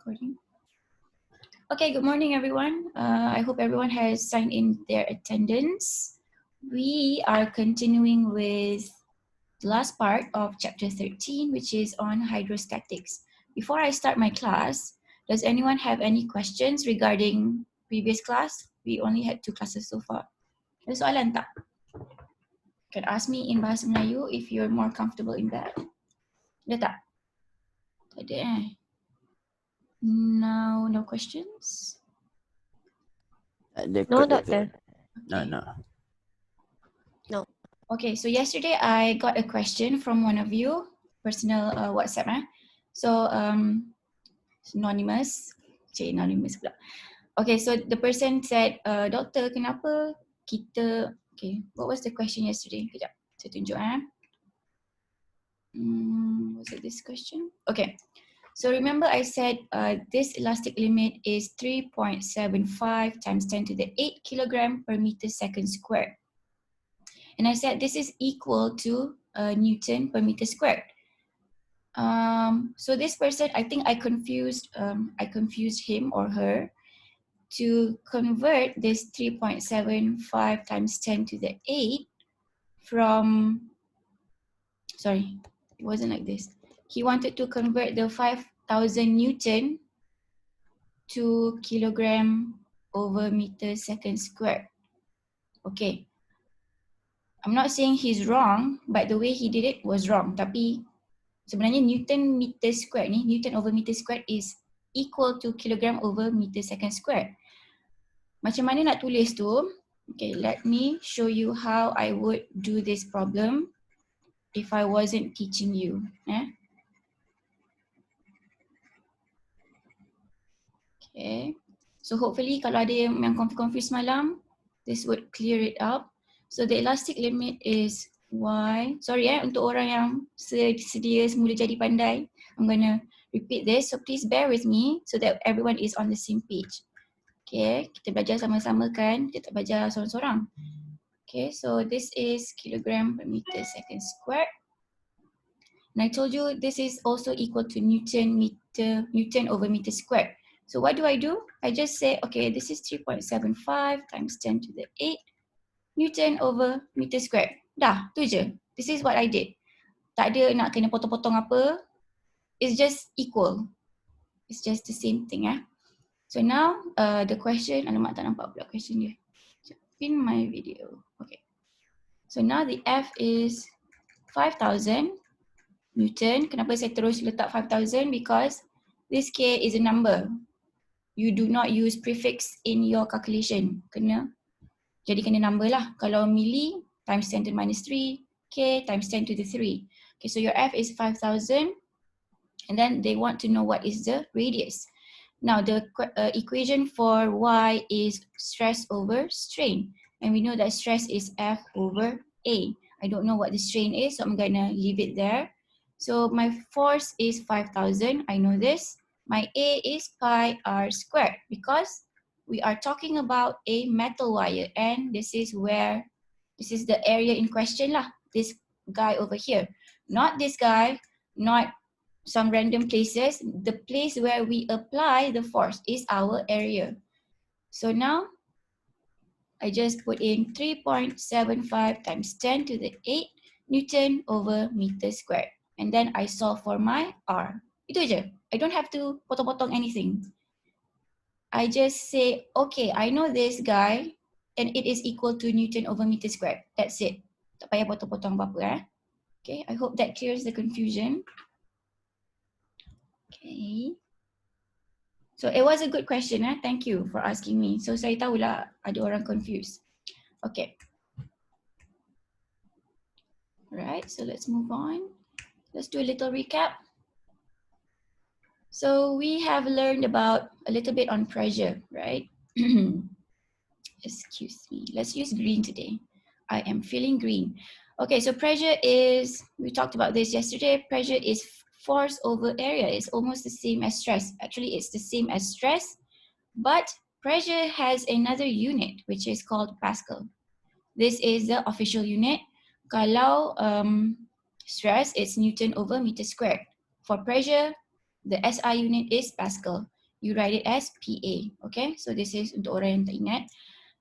Recording. Okay, good morning, everyone. I hope everyone has signed in their attendance. We are continuing with the last part of chapter 13, which is on hydrostatics. Before I start my class, does anyone have any questions regarding previous class? We only had 2 classes so far. Ada soalan tak? You can ask me in Bahasa Melayu if you're more comfortable in that. Ada tak? Tak ada No, no questions? No, doctor. Okay. No. Okay, so yesterday I got a question from one of you, personal WhatsApp. So it's anonymous. Anonymous pula. Okay, so the person said, Doktor, kenapa kita, okay, what was the question yesterday? Kejap, saya tunjuk. Was it this question? Okay, so remember I said this elastic limit is 3.75 times 10 to the 8 kilogram per meter second squared. And I said this is equal to Newton per meter squared. So this person, I think I confused him or her to convert this 3.75 times 10 to the 8 from, sorry, it wasn't like this. He wanted to convert the 5,000 Newton to kilogram over meter second squared. Okay. I'm not saying he's wrong, but the way he did it was wrong. Tapi sebenarnya Newton meter squared ni, Newton over meter squared is equal to kilogram over meter second squared. Macam mana nak tulis tu? Okay, let me show you how I would do this problem if I wasn't teaching you. Okay, so hopefully kalau ada yang confused malam, this would clear it up. So the elastic limit is y. Sorry untuk orang yang sedia semula jadi pandai. I'm gonna repeat this. So please bear with me so that everyone is on the same page. Okay, kita belajar sama-sama kan. Kita tak belajar seorang-seorang. Okay, so this is kilogram per meter second squared. And I told you this is also equal to Newton over meter squared. So what do? I just say, okay, this is 3.75 times 10 to the 8 Newton over meter squared. Dah, tu je. This is what I did. Tak ada nak kena potong-potong apa. It's just equal. It's just the same thing. So now the question, alamak tak nampak pula question dia. Pin my video. Okay. So now the F is 5,000 Newton. Kenapa saya terus letak 5,000? Because this K is a number. You do not use prefix in your calculation. Kena number lah. Kalau milli times 10 to the minus 3, K times 10 to the 3. Okay, so your F is 5,000. And then they want to know what is the radius. Now the equation for Y is stress over strain. And we know that stress is F over A. I don't know what the strain is, so I'm gonna leave it there. So my force is 5,000, I know this. My A is pi r squared because we are talking about a metal wire and this is the area in question lah. This guy over here. Not this guy, not some random places. The place where we apply the force is our area. So now, I just put in 3.75 times 10 to the 8 Newton over meter squared. And then I solve for my R. Itu je. I don't have to potong-potong anything. I just say, okay, I know this guy and it is equal to Newton over meter squared. That's it. Tak payah potong-potong apa-apa. Okay, I hope that clears the confusion. Okay. So it was a good question. Thank you for asking me. So saya tahulah ada orang confused. Okay. Alright, so let's move on. Let's do a little recap. So we have learned about a little bit on pressure, right? Excuse me. Let's use green today. I am feeling green. Okay, so pressure is, we talked about this yesterday, pressure is force over area. It's almost the same as stress. Actually, it's the same as stress, but pressure has another unit, which is called Pascal. This is the official unit. Kalau stress, it's Newton over meter squared. For pressure, The SI unit is Pascal. You write it as PA. Okay, so this is untuk orang yang tak ingat.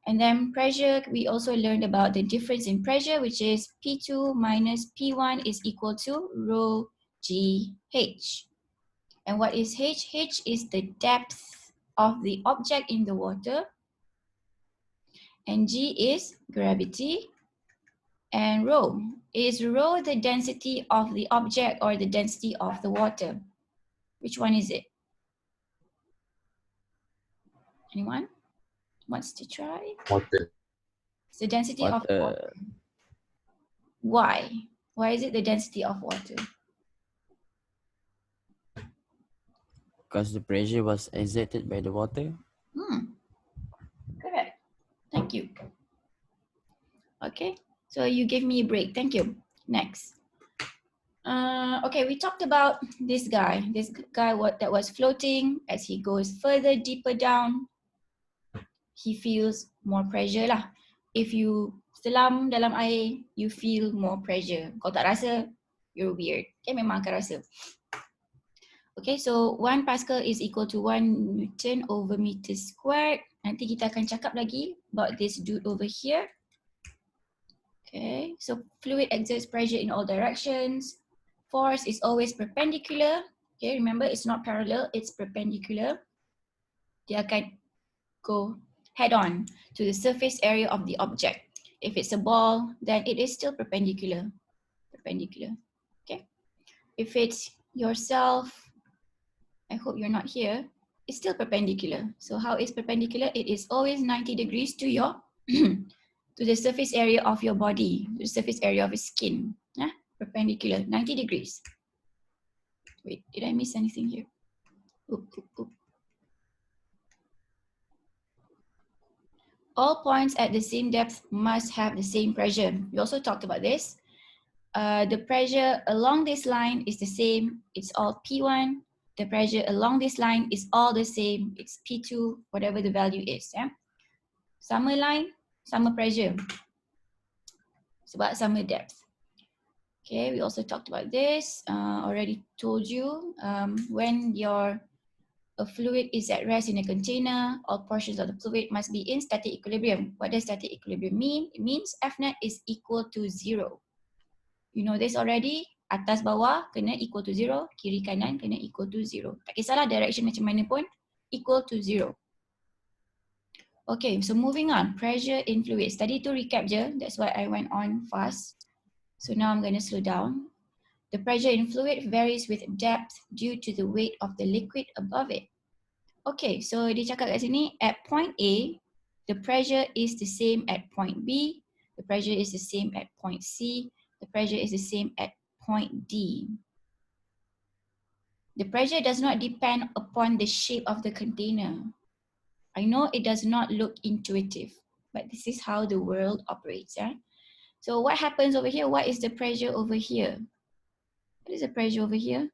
And then pressure, we also learned about the difference in pressure, which is P2 minus P1 is equal to rho GH. And what is H? H is the depth of the object in the water. And G is gravity. And rho, is rho the density of the object or the density of the water? Which one is it? Anyone wants to try? Water. It's the density of water. Why? Why is it the density of water? Because the pressure was exerted by the water. Correct. Thank you. Okay, so you gave me a break. Thank you. Next. Okay, we talked about this guy. This guy that was floating. As he goes further, deeper down, he feels more pressure lah. If you selam dalam air, you feel more pressure. Kalau tak rasa, you're weird. Okay, memang akan rasa. Okay, so 1 Pascal is equal to 1 Newton over meter squared. Nanti kita akan cakap lagi about this dude over here. Okay, so fluid exerts pressure in all directions. Force is always perpendicular. Okay, remember it's not parallel, it's perpendicular. Dia akan go head on to the surface area of the object. If it's a ball, then it is still perpendicular. Perpendicular. Okay. If it's yourself, I hope you're not here, it's still perpendicular. So how is perpendicular? It is always 90 degrees to your to the surface area of your body, to the surface area of your skin. Yeah? Perpendicular, 90 degrees. Wait, did I miss anything here? Oop, oop, oop. All points at the same depth must have the same pressure. We also talked about this. The pressure along this line is the same. It's all P1. The pressure along this line is all the same. It's P2, whatever the value is. Yeah? Sama line, sama pressure. Sebab sama depth. Okay, we also talked about this. Already told you when a fluid is at rest in a container, all portions of the fluid must be in static equilibrium. What does static equilibrium mean? It means F net is equal to 0. You know this already. Atas bawah kena equal to 0, kiri kanan kena equal to 0. Tak kisahlah direction macam mana pun, equal to 0. Okay, so moving on. Pressure in fluids. Tadi tu recap je, that's why I went on fast. So now I'm going to slow down. The pressure in fluid varies with depth due to the weight of the liquid above it. Okay, so dia cakap kat sini, at point A, the pressure is the same at point B, the pressure is the same at point C, the pressure is the same at point D. The pressure does not depend upon the shape of the container. I know it does not look intuitive, but this is how the world operates. Yeah? So what happens over here? What is the pressure over here? What is the pressure over here?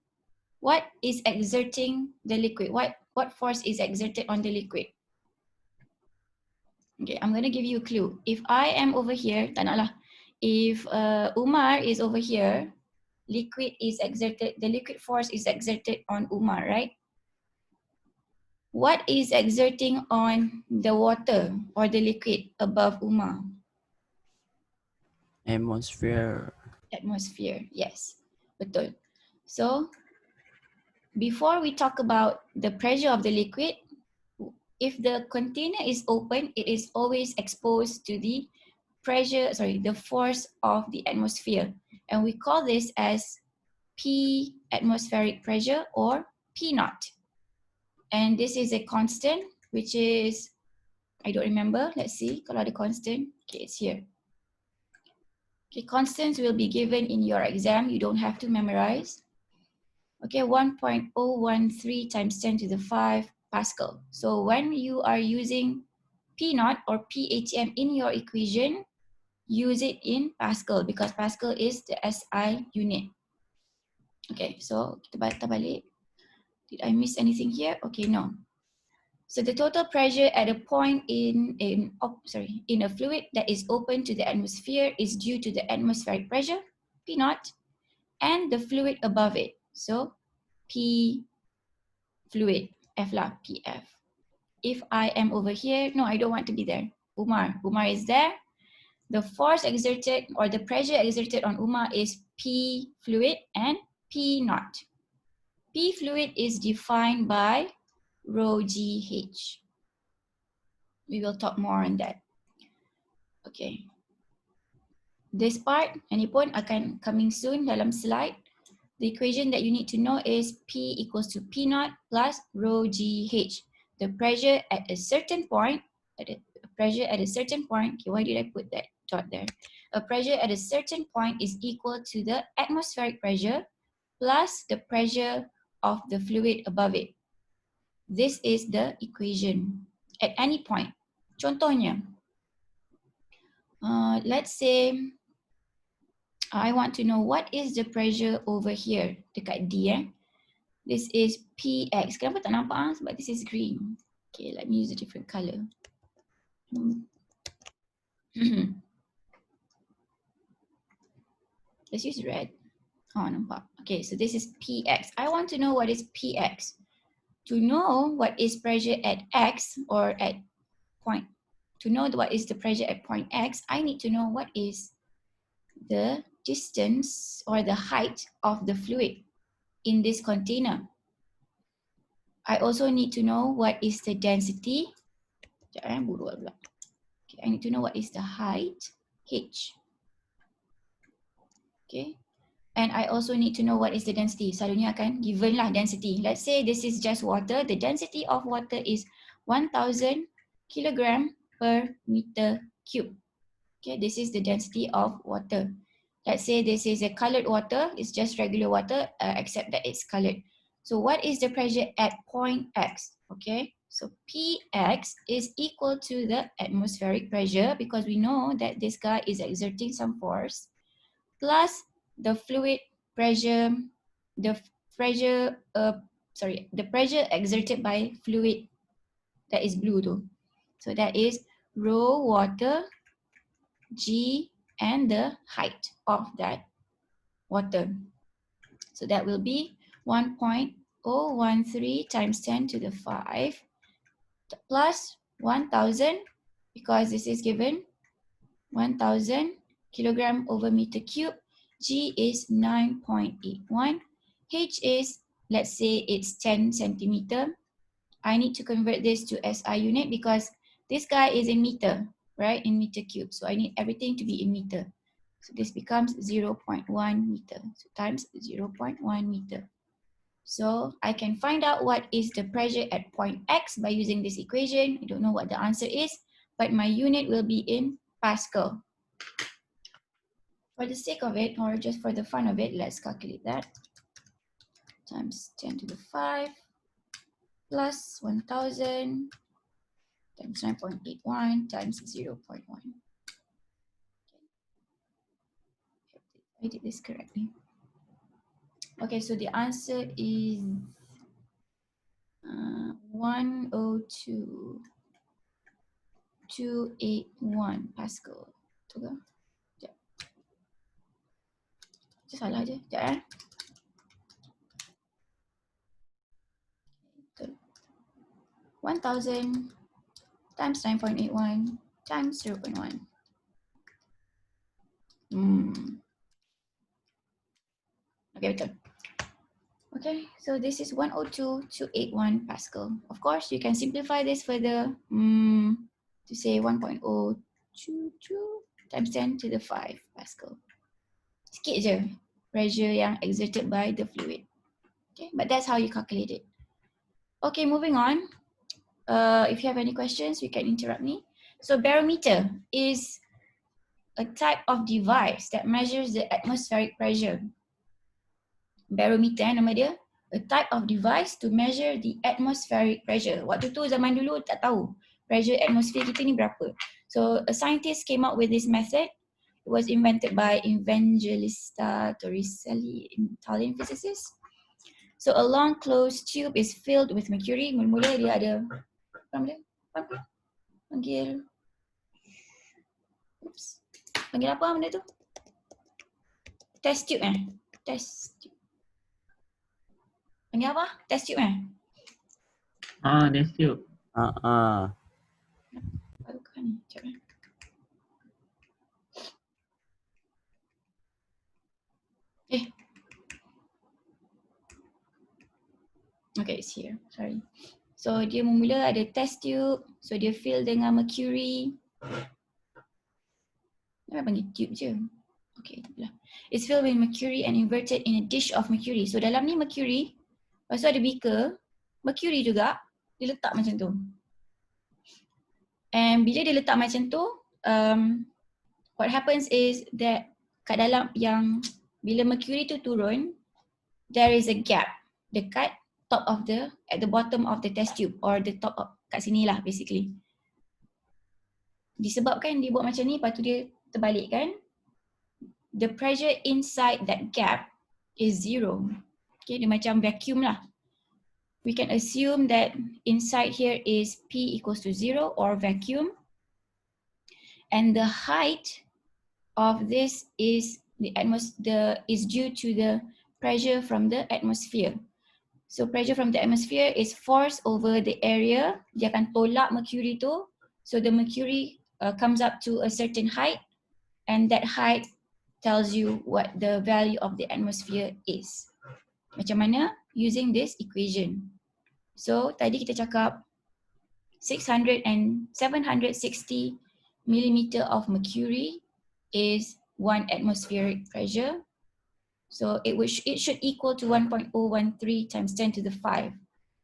What is exerting the liquid? What force is exerted on the liquid? Okay, I'm going to give you a clue. If I am over here, tak nak lah. If Umar is over here, liquid is exerted, the liquid force is exerted on Umar, right? What is exerting on the water or the liquid above Umar? Atmosphere. Atmosphere, yes. Betul. So, before we talk about the pressure of the liquid, if the container is open, it is always exposed to the the force of the atmosphere. And we call this as P atmospheric pressure or P naught. And this is a constant, which is, I don't remember. Let's see, kalau ada constant. Okay, it's here. Okay, constants will be given in your exam. You don't have to memorize. Okay, 1.013 times 10 to the 5 Pascal. So when you are using P naught or PATM in your equation, use it in Pascal because Pascal is the SI unit. Okay, so kita balik. Did I miss anything here? Okay, no. So the total pressure at a point in a fluid that is open to the atmosphere is due to the atmospheric pressure, P naught, and the fluid above it. So P fluid, F lah, PF. If I am over here, no, I don't want to be there. Umar is there. The force exerted or the pressure exerted on Umar is P fluid and P naught. P fluid is defined by rho GH. We will talk more on that. Okay. This part, any pun akan coming soon dalam slide. The equation that you need to know is P equals to P naught plus rho GH. The pressure at a certain point, okay, why did I put that dot there? A pressure at a certain point is equal to the atmospheric pressure plus the pressure of the fluid above it. This is the equation at any point. Contohnya, let's say I want to know what is the pressure over here dekat D. This is PX. Kenapa tak nampak? Sebab this is green. Okay, let me use a different color. Let's use red. Oh, nampak. Okay, so this is PX. I want to know what is PX. To know what is pressure at X or at point, to know what is the pressure at point X, I need to know what is the distance or the height of the fluid in this container. I also need to know what is the density. Okay, I need to know what is the height, H. Okay, and I also need to know what is the density. Selalunya akan given lah density. Let's say this is just water. The density of water is 1000 kilogram per meter cube. Okay, this is the density of water. Let's say this is a colored water. It's just regular water, except that it's colored. So what is the pressure at point X? Okay, so Px is equal to the atmospheric pressure because we know that this guy is exerting some force plus the fluid pressure, the pressure exerted by fluid that is blue though. So that is rho water G and the height of that water. So that will be 1.013 times 10 to the 5 plus 1000 because this is given 1000 kilogram over meter cube. G is 9.81. H is, let's say it's 10 centimeter. I need to convert this to SI unit because this guy is in meter, right? In meter cube. So I need everything to be in meter. So this becomes 0.1 meter. So times 0.1 meter. So I can find out what is the pressure at point X by using this equation. I don't know what the answer is, but my unit will be in Pascal. For the sake of it, or just for the fun of it, let's calculate that. Times 10 to the 5 plus 1000 times 9.81 times 0.1. I did this correctly. Okay, so the answer is 102.281 Pascal. Tu ke? Sekejap. Macam salah je. Sekejap 1000 times 9.81 times 0.1. Okay, betul. Okay, so this is 102.281 Pascal. Of course, you can simplify this further to say 1.022 times 10 to the 5 Pascal. Sikit je pressure yang exerted by the fluid. Okay, but that's how you calculate it. Okay, moving on. If you have any questions, you can interrupt me. So barometer is a type of device that measures the atmospheric pressure. Barometer nama dia, a type of device to measure the atmospheric pressure. Waktu tu zaman dulu tak tahu pressure atmosphere kita ni berapa. So a scientist came up with this method. It was invented by Evangelista Torricelli, an Italian physicist. So a long closed tube is filled with mercury. Mula-mula dia ada panggil apa benda tu? Test tube Test tube. Panggil apa? Test tube Test tube. Bukan ni. Sekejap eh. Okay, it's here. Sorry. So dia memula ada test tube. So dia fill dengan mercury. Dia panggil tube je. Okay, lah. It's filled with mercury and inverted in a dish of mercury. So dalam ni mercury, lepas tu ada beaker, mercury juga, dia letak macam tu. And bila dia letak macam tu, what happens is that kat dalam yang bila mercury tu turun, there is a gap dekat at the bottom of the test tube or the top of, kat sini lah basically. Disebabkan dia buat macam ni, lepas tu dia terbalik kan, the pressure inside that gap is 0. Okay, dia macam vacuum lah. We can assume that inside here is P equals to 0 or vacuum. And the height of this is is due to the pressure from the atmosphere. So pressure from the atmosphere is force over the area. Dia akan tolak mercury tu. So the mercury comes up to a certain height, and that height tells you what the value of the atmosphere is. Macam mana? Using this equation. So tadi kita cakap 760 millimeter of mercury is 1 atmospheric pressure. So it should equal to 1.013 times 10 to the 5.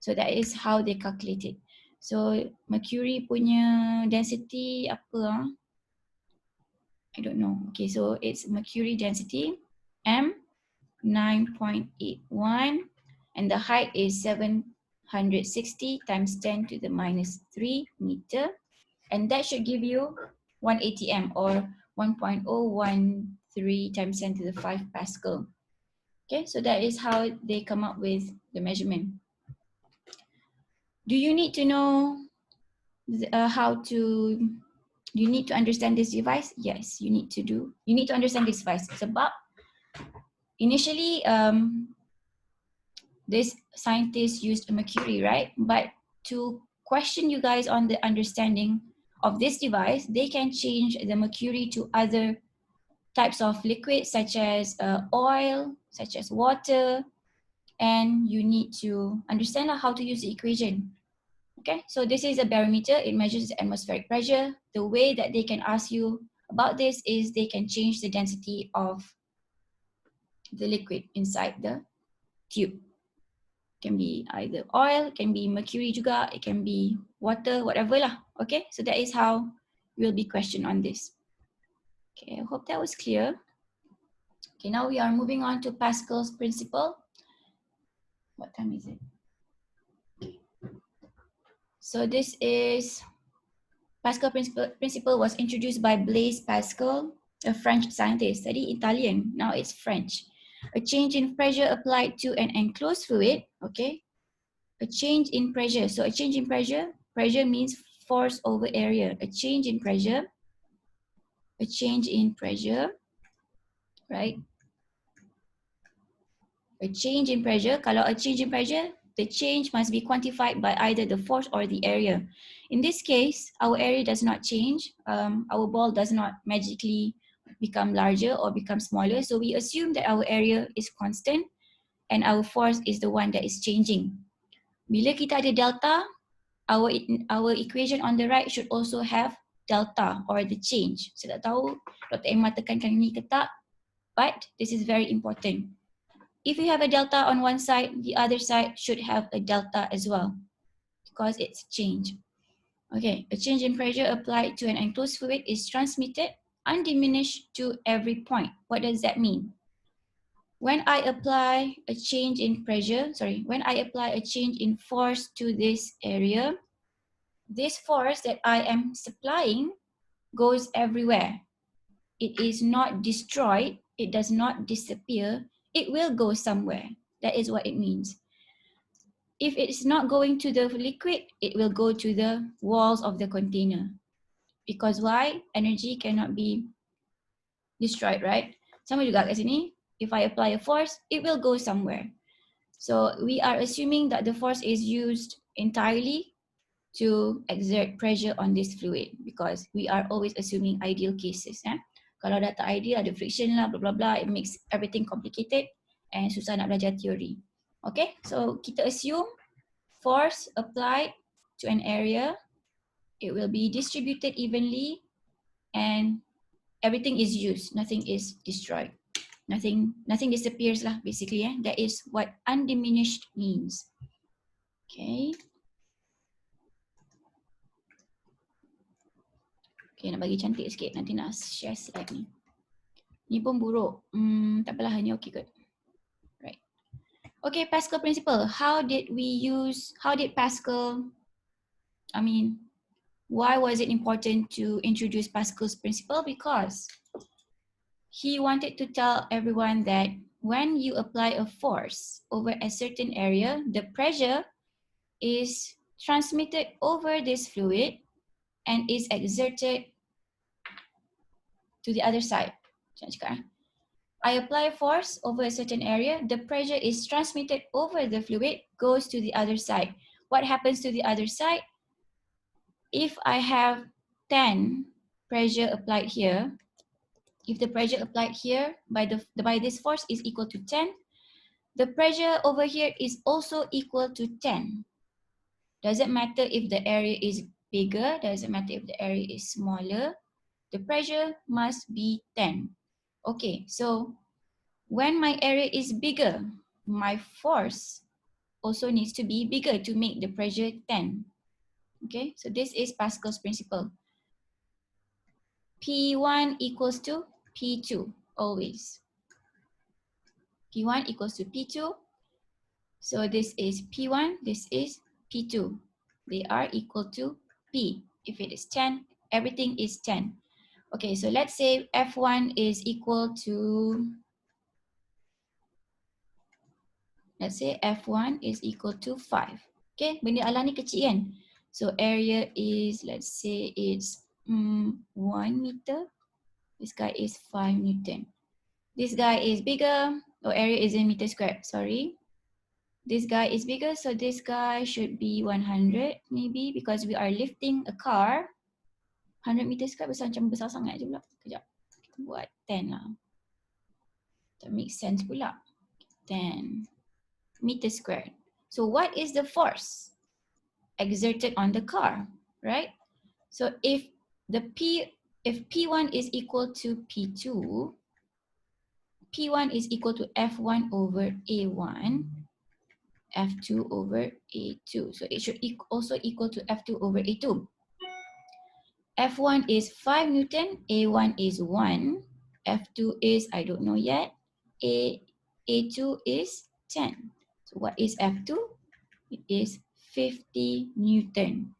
So that is how they calculate it. So mercury punya density apa? I don't know. Okay, so it's mercury density M 9.81 and the height is 760 times 10 to the minus 3 meter, and that should give you 1 atm or 1.013 times 10 to the 5 Pascal. Okay, so that is how they come up with the measurement. Do you need to know do you need to understand this device? Yes, you need to understand this device. Sebab initially this scientist used mercury, right? But to question you guys on the understanding of this device, they can change the mercury to other types of liquids such as oil, such as water, and you need to understand how to use the equation. Okay, so this is a barometer. It measures the atmospheric pressure. The way that they can ask you about this is they can change the density of the liquid inside the tube. It can be either oil, it can be mercury juga, it can be water, whatever lah. Okay, so that is how we'll be questioned on this. Okay, I hope that was clear. Okay, now we are moving on to Pascal's principle. What time is it? So this is Pascal principle was introduced by Blaise Pascal, a French scientist. Tadi Italian, now it's French. A change in pressure applied to an enclosed fluid, okay? A change in pressure. So a change in pressure means force over area. A change in pressure, right? A change in pressure, kalau a change in pressure, the change must be quantified by either the force or the area. In this case, our area does not change. Our ball does not magically become larger or become smaller. So we assume that our area is constant and our force is the one that is changing. Bila kita ada delta, our equation on the right should also have delta or the change. Saya tak tahu Dr. Emma tekankan ini ke tak, but this is very important. If you have a delta on one side, the other side should have a delta as well because it's change. Okay, a change in pressure applied to an enclosed fluid is transmitted undiminished to every point. What does that mean? When I apply a change in force to this area, this force that I am supplying goes everywhere. It is not destroyed, it does not disappear, it will go somewhere. That is what it means. If it's not going to the liquid, it will go to the walls of the container. Because why? Energy cannot be destroyed, right? Sama juga kat sini. If I apply a force, it will go somewhere. So we are assuming that the force is used entirely to exert pressure on this fluid because we are always assuming ideal cases. Kalau dah tak ideal, ada friction lah, blah blah blah, it makes everything complicated and susah nak belajar teori. Okay, so kita assume force applied to an area, it will be distributed evenly and everything is used, nothing is destroyed. Nothing disappears lah basically. That is what undiminished means. Okay. Okay, nak bagi cantik sikit. Nanti nak share slide ni. Ni pun buruk. Tak apalah, ni okay kot. Right. Okay, Pascal principle. How did Pascal, why was it important to introduce Pascal's principle? Because he wanted to tell everyone that when you apply a force over a certain area, the pressure is transmitted over this fluid and is exerted to the other side. I apply force over a certain area, the pressure is transmitted over the fluid, goes to the other side. What happens to the other side? If I have 10 pressure applied here, if the pressure applied here by this force is equal to 10, the pressure over here is also equal to 10. Doesn't matter if the area is bigger, doesn't matter if the area is smaller, the pressure must be 10. Okay, so when my area is bigger, my force also needs to be bigger to make the pressure 10. Okay, so this is Pascal's principle. P1 equals to P2, always. P1 equals to P2. So this is P1, this is P2. They are equal to P. If it is 10, everything is 10. Okay, so let's say F1 is equal to, let's say F1 is equal to 5. Okay, benda alam ni kecil kan? So area is, let's say it's 1 meter. This guy is 5 Newton. This guy is bigger, or area is in meter squared, sorry. This guy is bigger, so this guy should be 100 maybe because we are lifting a car. 100 meter squared macam besar sangat je pula. Kejap, kita buat 10 lah. That makes sense pula. 10 meter squared. So what is the force exerted on the car, right? So if P1 is equal to P2, P1 is equal to F1 over A1, F2 over A2. So it should also equal to F2 over A2. F1 is 5 Newton, A1 is 1, F2 is, I don't know yet, A2 is 10. So what is F2? It is 50 Newton.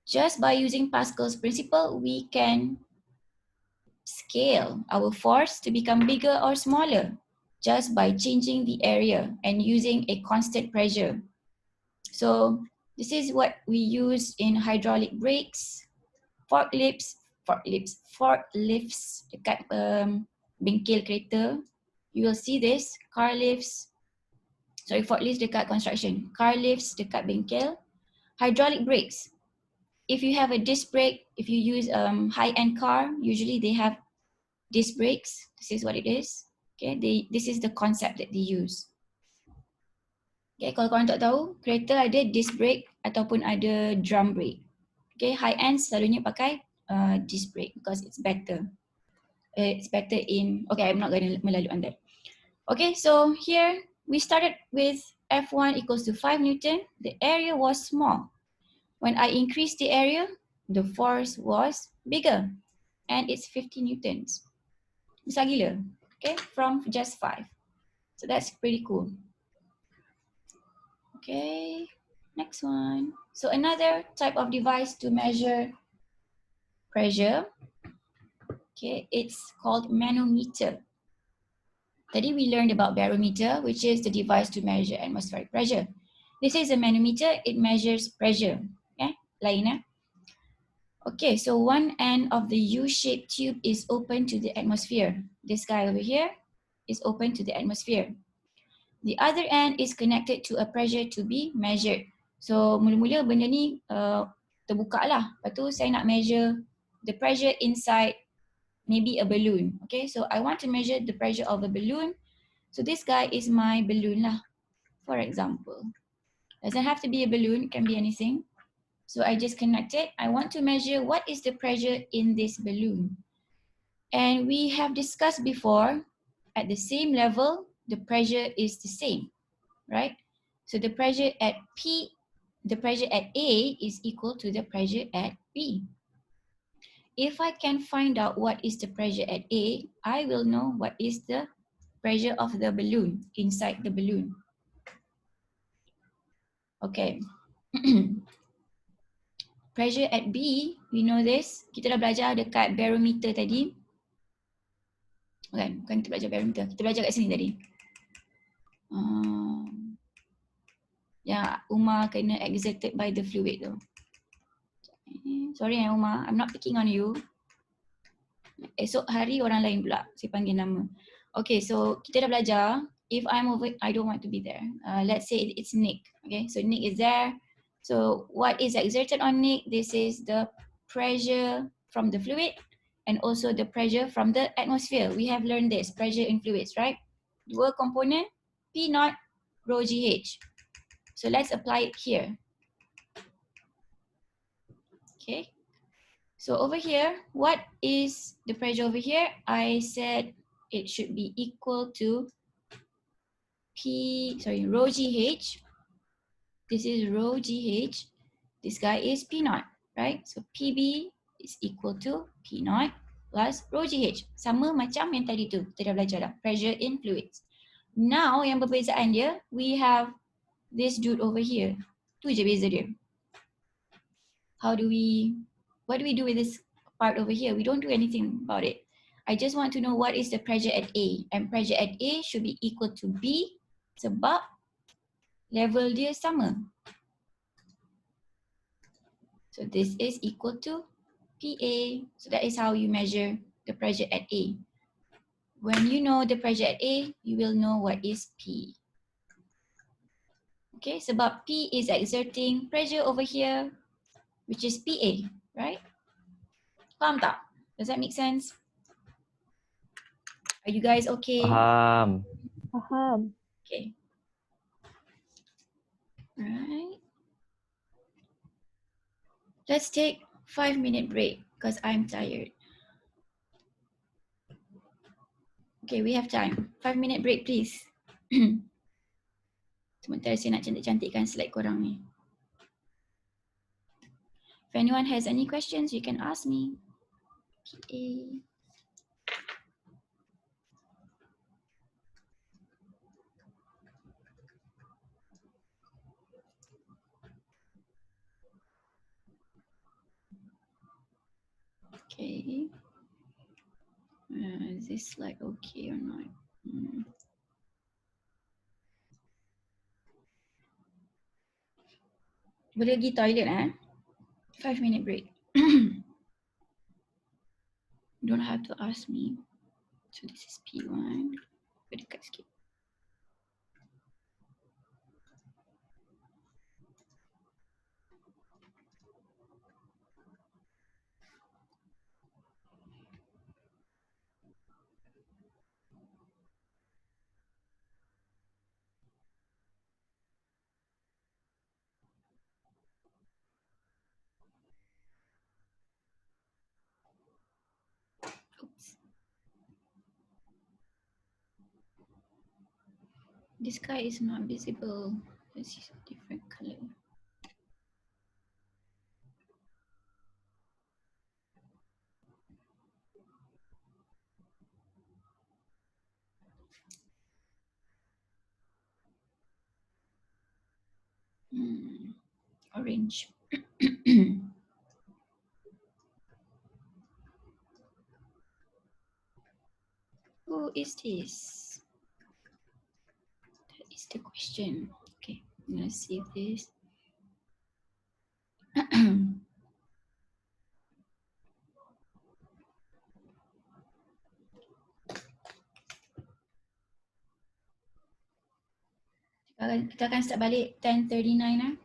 Just by using Pascal's principle, we can scale our force to become bigger or smaller just by changing the area and using a constant pressure. So this is what we use in hydraulic brakes, forklifts dekat bengkel kereta. You will see this, forklifts dekat construction, car lifts dekat bengkel, hydraulic brakes. If you have a disc brake, if you use high-end car, usually they have disc brakes. This is what it is. Okay, this is the concept that they use. Okay, kalau korang tak tahu, kereta ada disc brake ataupun ada drum brake. Okay, high-end selalunya pakai disc brake because it's better. It's better in, okay, I'm not going to melalui on that. Okay, so here we started with F1 equals to 5 Newton. The area was small. When I increased the area, the force was bigger and it's 50 Newtons. Besar gila, okay, from just 5. So that's pretty cool. Okay, next one. So another type of device to measure pressure, okay, it's called manometer. Tadi we learned about barometer, which is the device to measure atmospheric pressure. This is a manometer, it measures pressure. Okay, lain. Okay, so one end of the U-shaped tube is open to the atmosphere. This guy over here is open to the atmosphere. The other end is connected to a pressure to be measured. So mula-mula benda ni terbuka lah. Lepas tu saya nak measure the pressure inside maybe a balloon. Okay, so I want to measure the pressure of a balloon. So this guy is my balloon lah, for example. Doesn't have to be a balloon, it can be anything. So I just connect it. I want to measure what is the pressure in this balloon. And we have discussed before, at the same level, the pressure is the same, right? So the pressure at P, the pressure at A is equal to the pressure at B. If I can find out what is the pressure at A, I will know what is the pressure of the balloon, inside the balloon. Okay. Pressure at B, we know this. Kita dah belajar dekat barometer tadi. Bukan kita belajar barometer. Kita belajar kat sini tadi. Yang Umar kena exerted by the fluid tu. Sorry Umar, I'm not picking on you. Esok hari orang lain pula, saya panggil nama. Okay, so kita dah belajar. If I'm over, I don't want to be there. Let's say it's Nick. Okay, so Nick is there. So what is exerted on Nick? This is the pressure from the fluid and also the pressure from the atmosphere. We have learned this, pressure in fluids, right? Dua component, P naught, rho GH. So let's apply it here. Okay. So over here, what is the pressure over here? I said it should be equal to rho GH. This is rho GH. This guy is P naught, right? So PB is equal to P naught plus rho GH. Sama macam yang tadi tu, kita dah belajar dah. Pressure in fluids. Now yang perbezaan dia, we have this dude over here. Tu je beza dia. What do we do with this part over here? We don't do anything about it. I just want to know what is the pressure at A. And pressure at A should be equal to B sebab level dia sama. So this is equal to PA. So that is how you measure the pressure at A. When you know the pressure at A, you will know what is P. Okay, sebab P is exerting pressure over here, which is PA, right? Faham tak? Does that make sense? Are you guys okay? Faham. Okay. Alright. Let's take 5-minute break because I'm tired. Okay, we have time. 5-minute break, please. Sementara saya nak cantik-cantikkan slide korang ni. If anyone has any questions, you can ask me. Okay. Okay. Is this slide okay or not? Boleh pergi toilet 5-minute break. You don't have to ask me. So this is P1. Dekat sikit. Oops. This guy is not visible. This is a different color. Orange. Who is this? That is the question. Okay, I'm gonna save this. Kita akan start balik 10:39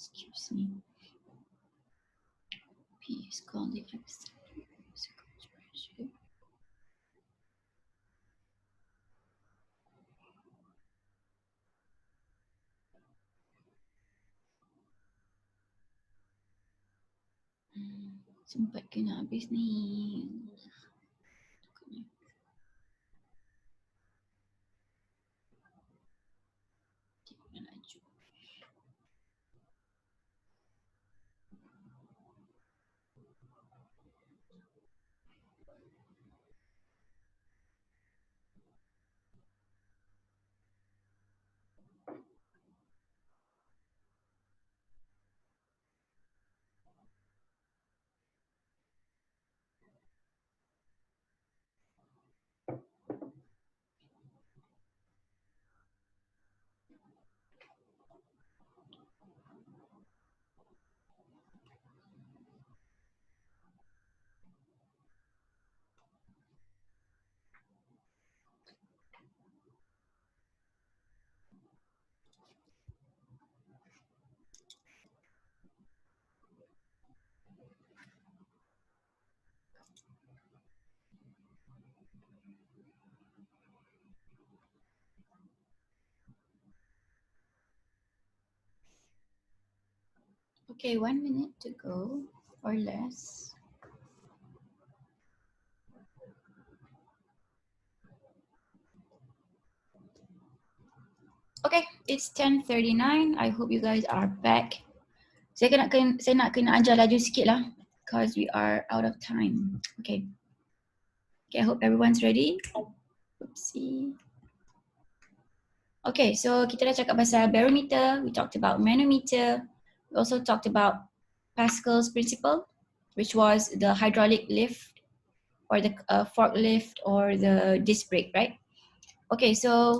Excuse me. P is called the absolute pressure. Sempat kena habis ni. Laju. Okay, 1 minute to go or less. Okay, it's 10:39. I hope you guys are back. Saya nak kena ajar laju sikit lah because we are out of time. Okay. Okay, I hope everyone's ready. Oopsie. Okay, so kita dah cakap pasal barometer, we talked about manometer, we also talked about Pascal's principle, which was the hydraulic lift or the forklift or the disc brake, right? Okay, so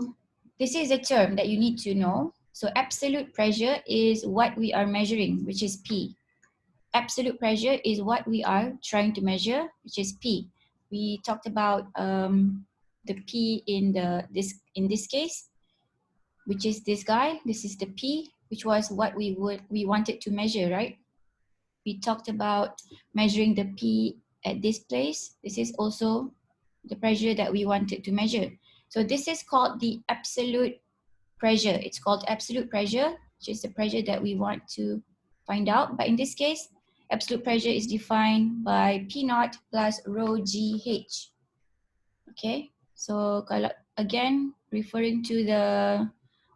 this is a term that you need to know. So absolute pressure is what we are measuring, which is P. Absolute pressure is what we are trying to measure, which is P. We talked about the P in this case, which is this guy. This is the P, which was what we wanted to measure, right? We talked about measuring the P at this place. This is also the pressure that we wanted to measure. So this is called the absolute pressure. It's called absolute pressure, which is the pressure that we want to find out. But in this case, absolute pressure is defined by P naught plus rho GH. Okay, so kalau again referring to the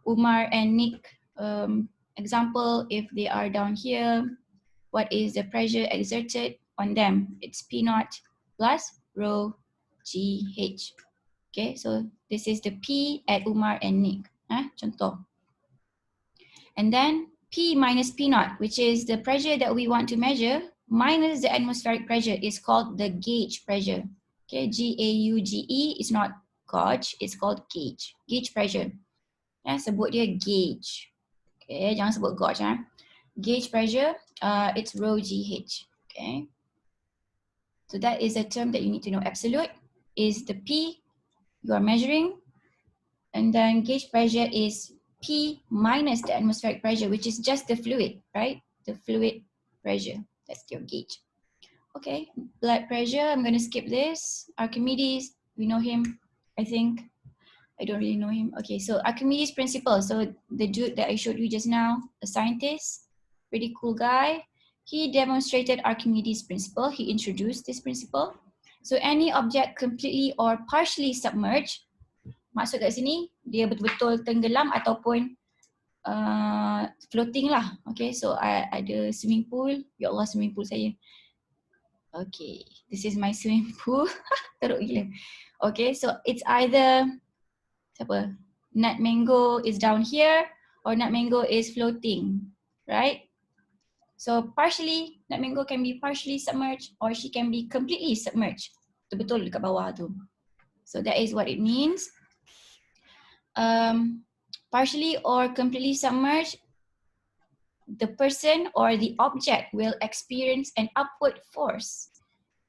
Umar and Nick example, if they are down here, what is the pressure exerted on them? It's P naught plus rho GH. Okay, so this is the P at Umar and Nick. Contoh. And then P minus P naught, which is the pressure that we want to measure, minus the atmospheric pressure, is called the gauge pressure. Okay, G-A-U-G-E is not gauge, it's called gauge. Gauge pressure. Sebut dia gauge. Okay, jangan sebut gauge. Gauge pressure, it's rho GH. Okay. So that is a term that you need to know. Absolute is the P you are measuring. And then gauge pressure is P minus the atmospheric pressure, which is just the fluid, right? The fluid pressure, that's your gauge. Okay, blood pressure, I'm gonna skip this. Archimedes, we know him, I think. I don't really know him. Okay, so Archimedes Principle. So the dude that I showed you just now, a scientist, pretty cool guy. He demonstrated Archimedes Principle. He introduced this principle. So any object completely or partially submerged, maksud kat sini, dia betul-betul tenggelam ataupun floating lah. Okay, so I ada swimming pool. Ya Allah, swimming pool saya. Okay, this is my swimming pool. Teruk gila. Okay, so it's either siapa? Nut mango is down here or nut mango is floating, right? So partially, nut mango can be partially submerged or she can be completely submerged. Betul-betul dekat bawah tu. So that is what it means. Partially or completely submerged, the person or the object will experience an upward force.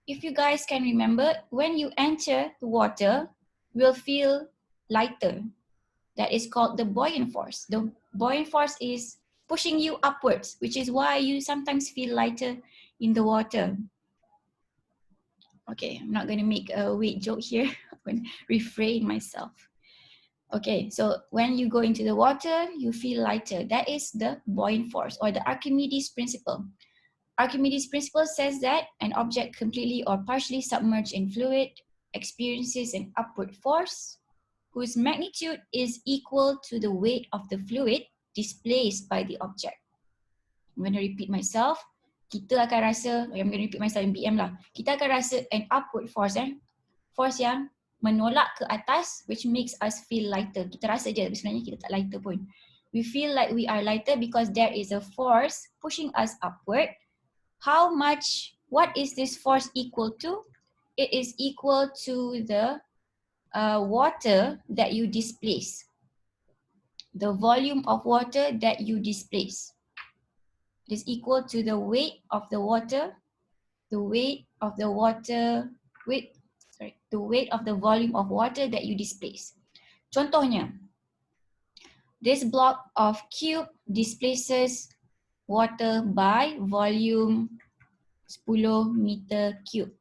If you guys can remember, when you enter the water, you'll feel lighter. That is called the buoyant force. The buoyant force is pushing you upwards, which is why you sometimes feel lighter in the water. Okay, I'm not going to make a weight joke here. I'm going to refrain myself. Okay, so when you go into the water, you feel lighter. That is the buoyant force or the Archimedes Principle. Archimedes Principle says that an object completely or partially submerged in fluid experiences an upward force whose magnitude is equal to the weight of the fluid displaced by the object. I'm going to repeat myself. Kita akan rasa, I'm going to repeat myself in BM lah. Kita akan rasa an upward force, force yang menolak ke atas, which makes us feel lighter. Kita rasa je, sebenarnya kita tak lighter pun. We feel like we are lighter because there is a force pushing us upward. How much, what is this force equal to? It is equal to the water that you displace. The volume of water that you displace. It is equal to the weight of the water, the weight of the water, the weight of the volume of water that you displace. Contohnya, this block of cube displaces water by volume 10 meter cube.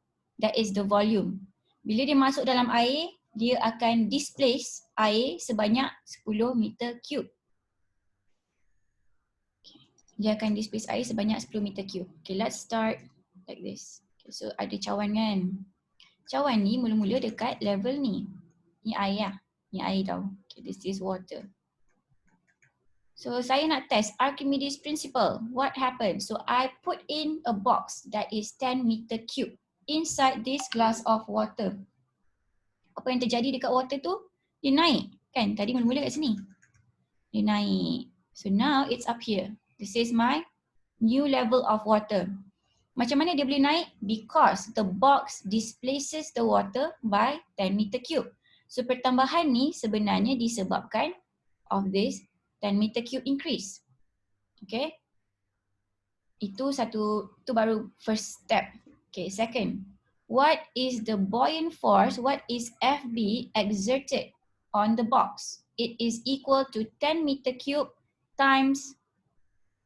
That is the volume. Bila dia masuk dalam air, dia akan displace air sebanyak 10 meter cube. Dia akan displace air sebanyak 10 meter cube. Okay, let's start like this. Okay, so ada cawan kan. Cawan ni mula-mula dekat level ni. Ni air lah. Ni air tau. Okay, this is water. So saya nak test Archimedes Principle. What happens? So I put in a box that is 10 meter cube inside this glass of water. Apa yang terjadi dekat water tu? Dia naik kan? Tadi mula-mula kat sini. Dia naik. So now it's up here. This is my new level of water. Macam mana dia boleh naik? Because the box displaces the water by 10 meter cube. So pertambahan ni sebenarnya disebabkan of this 10 meter cube increase. Okay. Itu baru first step. Okay, second. What is the buoyant force? What is FB exerted on the box? It is equal to 10 meter cube times,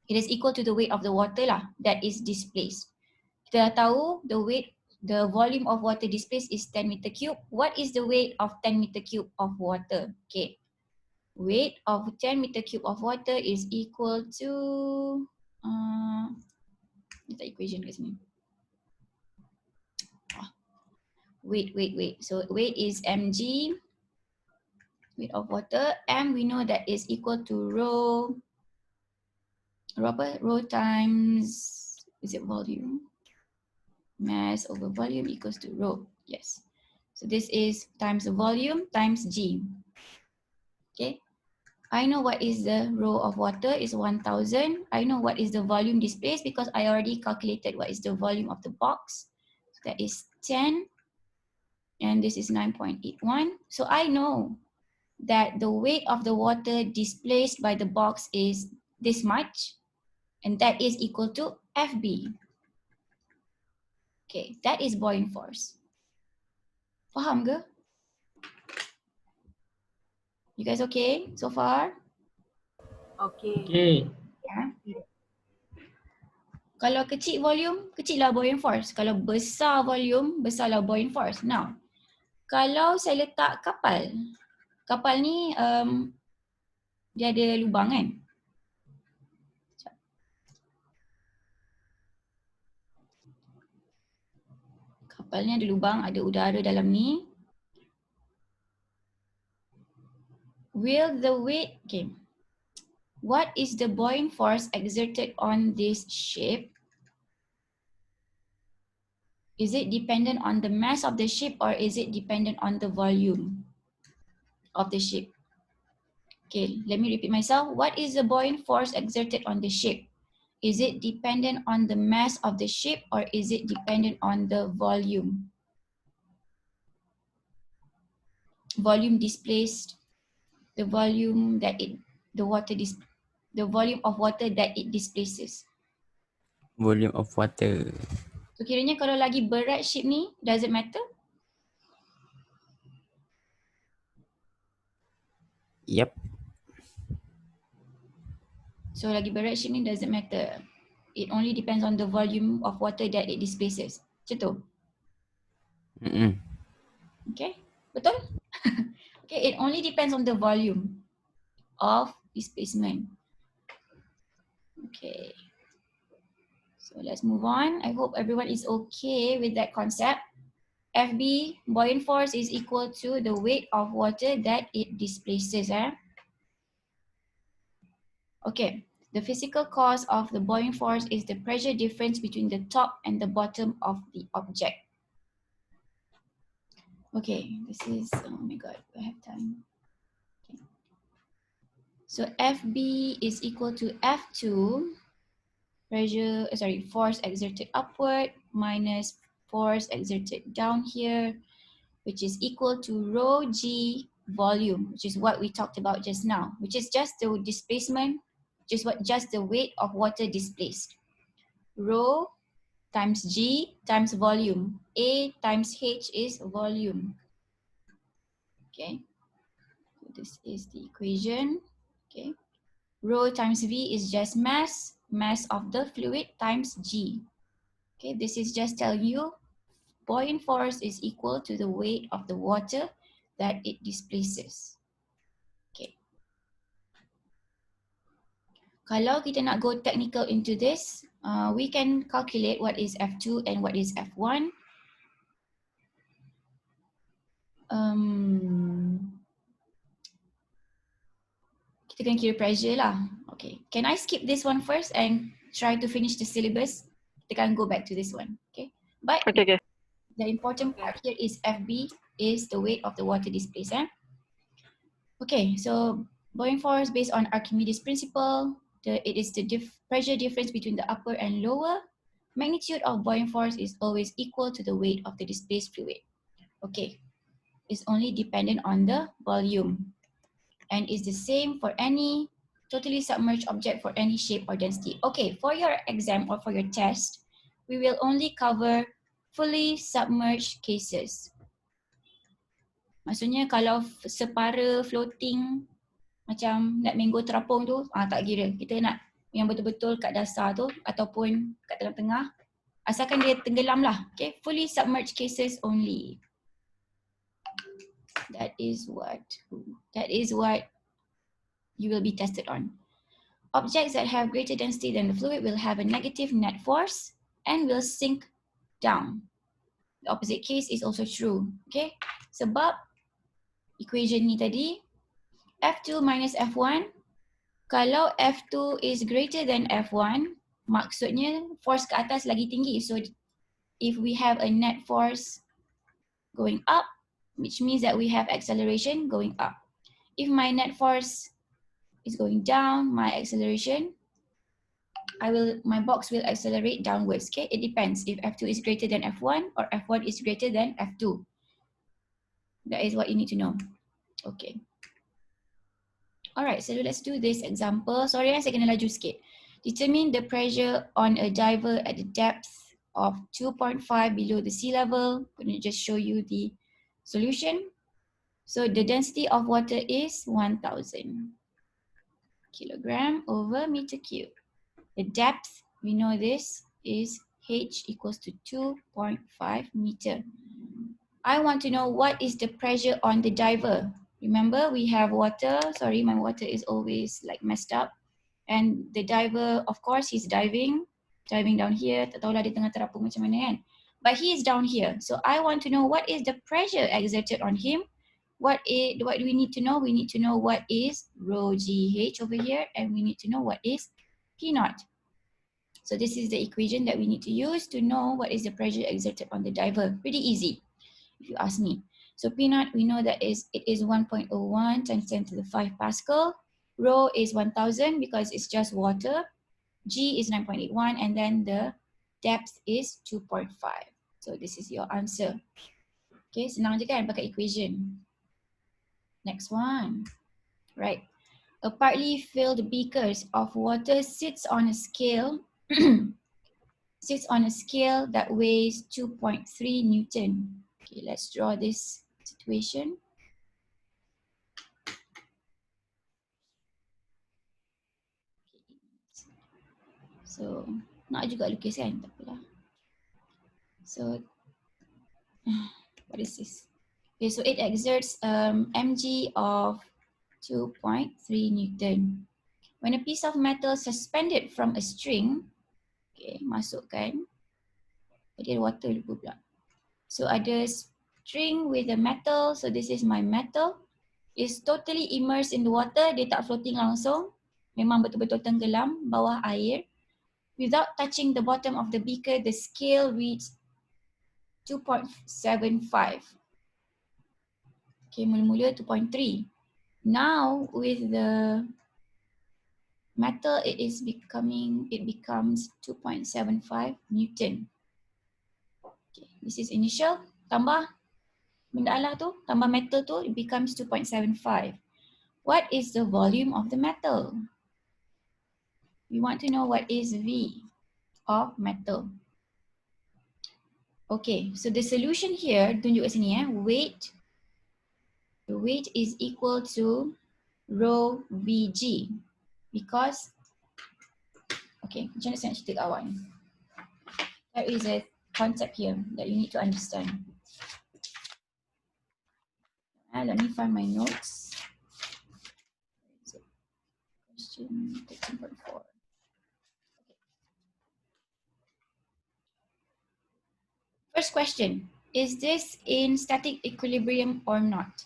it is equal to the weight of the water lah that is displaced. Kita dah tahu the volume of water displaced is 10 meter cube. What is the weight of 10 meter cube of water? Okay. Weight of 10 meter cube of water is equal to letak equation kat sini. Weight. So weight is mg, weight of water. M we know that is equal to rho times, is it volume? Mass over volume equals to rho. Yes. So this is times the volume times g. Okay. I know what is the rho of water is 1000. I know what is the volume displaced because I already calculated what is the volume of the box. So that is 10. And this is 9.81. So I know that the weight of the water displaced by the box is this much. And that is equal to FB. Okay, that is buoyant force. Faham ke? You guys okay so far? Okay. Yeah. Kalau kecil volume, kecil lah buoyant force. Kalau besar volume, besar lah buoyant force. Now, kalau saya letak kapal, kapal ni dia ada lubang kan? Kapal ni ada lubang, ada udara dalam ni. Will the weight, okay. What is the buoyant force exerted on this ship? Is it dependent on the mass of the ship or is it dependent on the volume of the ship? Okay, let me repeat myself. What is the buoyant force exerted on the ship? Is it dependent on the mass of the ship or is it dependent on the volume? Volume displaced, the volume that the volume of water that it displaces. Volume of water. So kiranya kalau lagi berat ship ni, does it matter? Yep. So lagi berat shape ni doesn't matter. It only depends on the volume of water that it displaces. Macam tu. Okay, betul? Okay, it only depends on the volume of displacement. Okay, so let's move on. I hope everyone is okay with that concept. FB, buoyant force, is equal to the weight of water that it displaces. Okay, the physical cause of the buoyant force is the pressure difference between the top and the bottom of the object. Okay, this is, oh my god, do I have time? Okay. So FB is equal to F2, force exerted upward minus force exerted down here, which is equal to rho G volume, which is what we talked about just now, which is just the displacement, just the weight of water displaced. Rho times G times volume. A times H is volume. Okay, so this is the equation. Okay, rho times V is just mass of the fluid times G. Okay, this is just telling you buoyant force is equal to the weight of the water that it displaces. Okay. Kalau kita nak go technical into this, we can calculate what is F2 and what is F1. Kita kena kira pressure lah. Okay, can I skip this one first and try to finish the syllabus? Kita can go back to this one. Okay, but Okay. the important part here is FB is the weight of the water displaced. Okay, so buoyant force based on Archimedes Principle. It is the pressure difference between the upper and lower. Magnitude of buoyant force is always equal to the weight of the displaced fluid. Okay, it's only dependent on the volume and is the same for any totally submerged object for any shape or density. Okay, for your exam or for your test, we will only cover fully submerged cases. Maksudnya kalau separa floating macam nak mango terapung tu, tak kira. Kita nak yang betul-betul kat dasar tu ataupun kat tengah-tengah. Asalkan dia tenggelam lah. Okay, fully submerged cases only. That is what you will be tested on. Objects that have greater density than the fluid will have a negative net force and will sink down. The opposite case is also true. Okay, sebab equation ni tadi, F2 minus F1, kalau F2 is greater than F1, maksudnya force ke atas lagi tinggi. So if we have a net force going up, which means that we have acceleration going up. If my net force is going down, my acceleration, my box will accelerate downwards. Okay, it depends if F2 is greater than F1 or F1 is greater than F2. That is what you need to know. Okay. Alright, so let's do this example. Sorry, saya kena laju sikit. Determine the pressure on a diver at the depth of 2.5 below the sea level. I'm going to just show you the solution. So the density of water is 1000 kilogram over meter cube. The depth, we know this, is H equals to 2.5 meter. I want to know what is the pressure on the diver. Remember, we have water. Sorry, my water is always like messed up. And the diver, of course, he's diving down here. Tak tahulah dia tengah terapung macam mana kan. But he is down here. So I want to know what is the pressure exerted on him. What do we need to know? We need to know what is rho GH over here, and we need to know what is P naught. So this is the equation that we need to use to know what is the pressure exerted on the diver. Pretty easy, if you ask me. So P naught, we know that it is 1.01 times 10 to the 5 Pascal. Rho is 1000 because it's just water. G is 9.81 and then the depth is 2.5. So this is your answer. Okay, senang je kan pakai equation. Next one. Right. A partly filled beakers of water sits on a scale that weighs 2.3 Newton. Okay, let's draw this situation. So nak juga lukis kan, tak apalah. So what is this? Okay, so it exerts mg of 2.3 Newton. When a piece of metal suspended from a string, okay, masukkan, jadi water lupa pula. So ada string with a metal, so this is my metal, is totally immersed in the water, dia tak floating langsung, memang betul-betul tenggelam bawah air. Without touching the bottom of the beaker, the scale reads 2.75. Okay, mula-mula 2.3. Now with the metal, it becomes 2.75 Newton. Okay, this is initial, tambah benda Allah tu, tambah metal tu, it becomes 2.75. What is the volume of the metal? We want to know what is V of metal. Okay, so the solution here, tunjuk kat sini weight. The weight is equal to rho Vg because, okay, macam mana saya nak cerita kat awak ni? There is a concept here that you need to understand. Let me find my notes. Question 13.4. First question, is this in static equilibrium or not?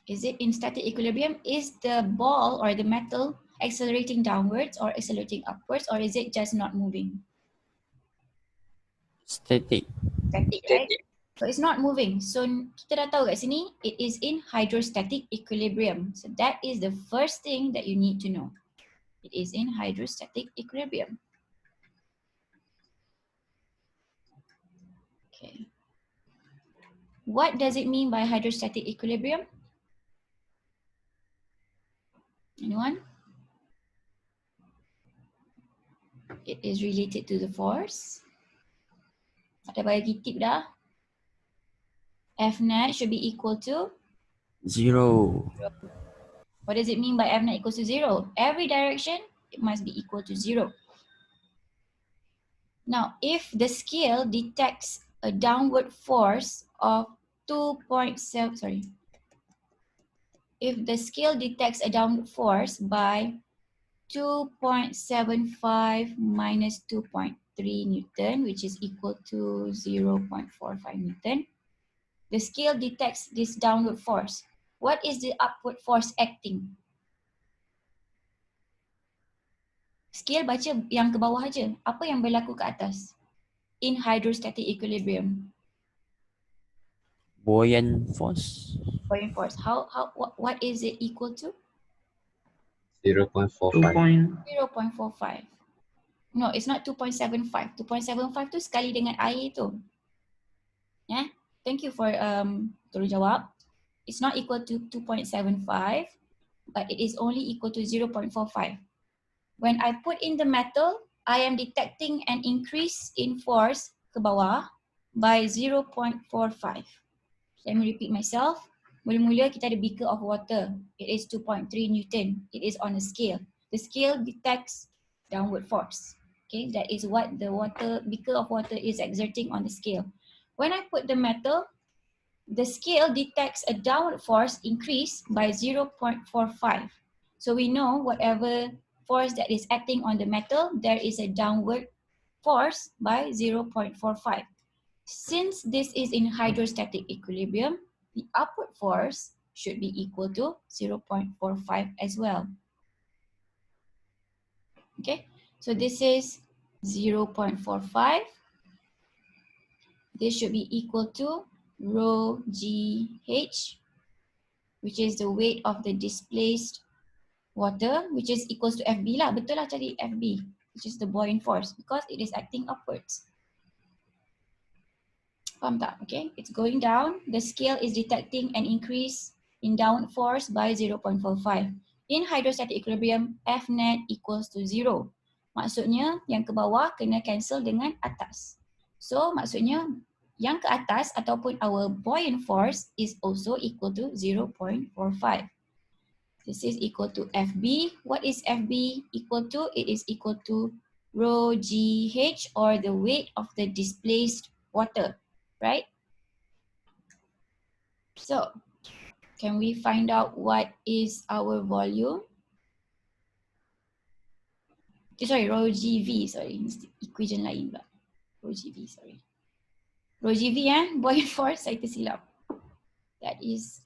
Is it in static equilibrium? Is the ball or the metal accelerating downwards or accelerating upwards, or is it just not moving? Static. Static, right? So it's not moving. So kita dah tahu kat sini, it is in hydrostatic equilibrium. So that is the first thing that you need to know. It is in hydrostatic equilibrium. Okay. What does it mean by hydrostatic equilibrium? Anyone? It is related to the force. Ada bagi tip dah. F net should be equal to? 0. What does it mean by F net equals to 0? Every direction, it must be equal to 0. Now, if the scale detects a downward force of 2.7, if the scale detects a downward force by 2.75 minus 2.3 Newton, which is equal to 0.45 Newton, the scale detects this downward force. What is the upward force acting? Scale baca yang ke bawah aja. Apa yang berlaku ke atas? In hydrostatic equilibrium. Buoyant force. Buoyant force. What is it equal to? 0.45. 0.45. No, it's not 2.75. 2.75 tu sekali dengan air tu. Yeah. Thank you for turun jawab. It's not equal to 2.75, but it is only equal to 0.45. When I put in the metal, I am detecting an increase in force ke bawah by 0.45. Let me repeat myself. Mula-mula kita ada beaker of water. It is 2.3 Newton. It is on a scale. The scale detects downward force. Okay, that is what the beaker of water is exerting on the scale. When I put the metal, the scale detects a downward force increase by 0.45. So we know whatever force that is acting on the metal, there is a downward force by 0.45. Since this is in hydrostatic equilibrium, the upward force should be equal to 0.45 as well. Okay, so this is 0.45. This should be equal to rho GH, which is the weight of the displaced water, which is equals to FB lah. Betul lah cari FB, which is the buoyant force, because it is acting upwards. Faham tak? Okay, it's going down. The scale is detecting an increase in downward force by 0.45. In hydrostatic equilibrium, F net equals to 0. Maksudnya yang ke bawah kena cancel dengan atas. So maksudnya yang ke atas ataupun our buoyant force is also equal to 0.45. This is equal to FB. What is FB equal to? It is equal to rho GH, or the weight of the displaced water, right? So, can we find out what is our volume? Sorry, rho GV, sorry, equation lain pula. Rho GV, sorry. Rho GV buoyant force, saya tersilap. That is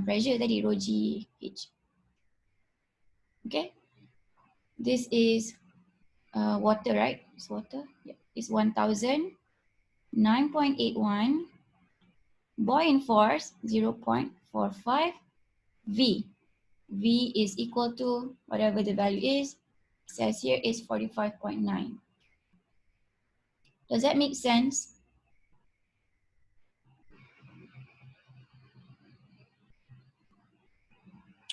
pressure tadi, rho GH. Okay, this is water, right? It's water. Yep. It's 1,000, 9.81. Buoyant force 0.45 V. V is equal to whatever the value is. It says here is 45.9. Does that make sense?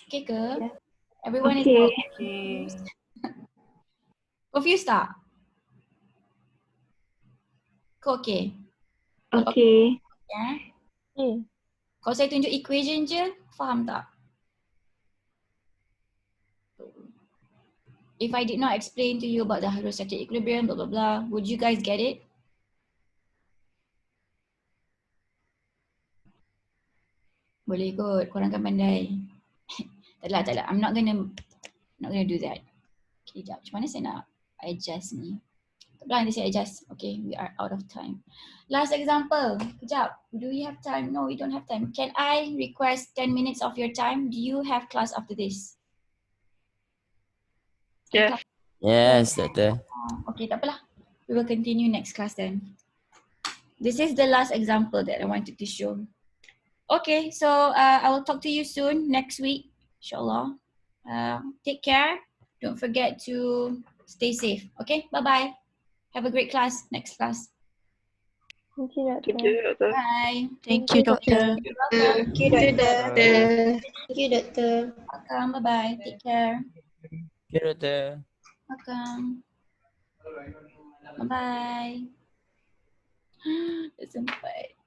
Okay ke? Yeah. Everyone is Okay. confused. Confused tak? Kau okay? Okay. Ya. Okay. Kalau saya tunjuk equation je, faham tak? If I did not explain to you about the hydrostatic equilibrium, blah blah blah, would you guys get it? Boleh kot, korang kan pandai. Tak lah. I'm not gonna do that. Okay, jap. Macam mana saya nak adjust ni? Tak boleh nanti saya adjust. Okay, we are out of time. Last example. Kejap. Do we have time? No, we don't have time. Can I request 10 minutes of your time? Do you have class after this? Yes. Yes, Doctor. Okay, tak apalah. We will continue next class then. This is the last example that I wanted to show. Okay, so I will talk to you soon next week, inshallah. Take care. Don't forget to stay safe. Okay, bye-bye. Have a great class, next class. Thank you, Doctor. Thank you, Doctor. Bye. Thank you, Doctor. Welcome. Thank you, Doctor. Thank you, Doctor. Welcome. Bye-bye. Take care. Okay, Doctor. Welcome. Bye-bye. Dah sampai.